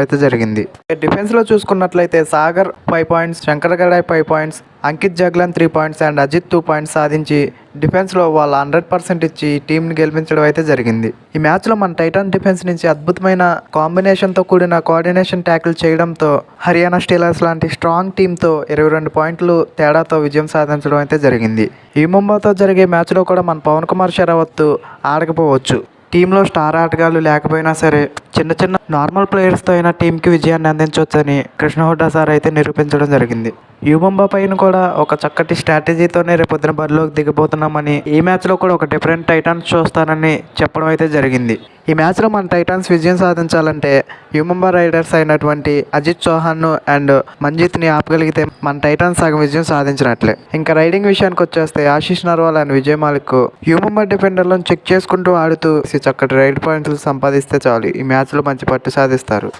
అయితే జరిగింది. డిఫెన్స్లో చూసుకున్నట్లయితే Sagar 5 points, Shankar Gadai 5 points, Ankit Jaglan 3 points and Ajit 2 points సాధించి డిఫెన్స్లో వాళ్ళ 100% ఇచ్చి టీంని గెలిపించడం అయితే జరిగింది. ఈ మ్యాచ్లో మన టైటాన్ డిఫెన్స్ నుంచి అద్భుతమైన కాంబినేషన్తో కూడిన కోఆర్డినేషన్ ట్యాకిల్ చేయడంతో హర్యానా స్టీలర్స్ లాంటి స్ట్రాంగ్ టీంతో 22 పాయింట్లు తేడాతో విజయం సాధించడం అయితే జరిగింది. ఈ ముంబైతో జరిగే మ్యాచ్లో కూడా మన పవన్ కుమార్ షరావత్ ఆడకపోవచ్చు. టీంలో స్టార్ ఆటగాళ్ళు లేకపోయినా సరే చిన్న నార్మల్ ప్లేయర్స్తో అయినా టీంకి విజయాన్ని అందించవచ్చని కృష్ణ హుడ్డా సార్ అయితే నిరూపించడం జరిగింది. యువంబా పైన కూడా ఒక చక్కటి స్ట్రాటజీతోనే రేపొద్దున బరిలోకి దిగబోతున్నామని, ఈ మ్యాచ్లో కూడా ఒక డిఫరెంట్ టైటాన్స్ చూస్తానని చెప్పడం అయితే జరిగింది. ఈ మ్యాచ్లో మన టైటాన్స్ విజయం సాధించాలంటే యువంబా రైడర్స్ అయినటువంటి అజిత్ చౌహాన్ అండ్ మంజిత్ని ఆపగలిగితే మన టైటాన్స్ సగం విజయం సాధించినట్లే. ఇంకా రైడింగ్ విషయానికి వచ్చేస్తే ఆశీష్ నర్వాల్ అండ్ విజయ్ మాలిక్ యువంబా డిఫెండర్లను చెక్ చేసుకుంటూ ఆడుతూ చక్కటి రైడ్ పాయింట్లు సంపాదిస్తే చాలు ఈ మ్యాచ్లో మంచి పట్టు సాధిస్తారు.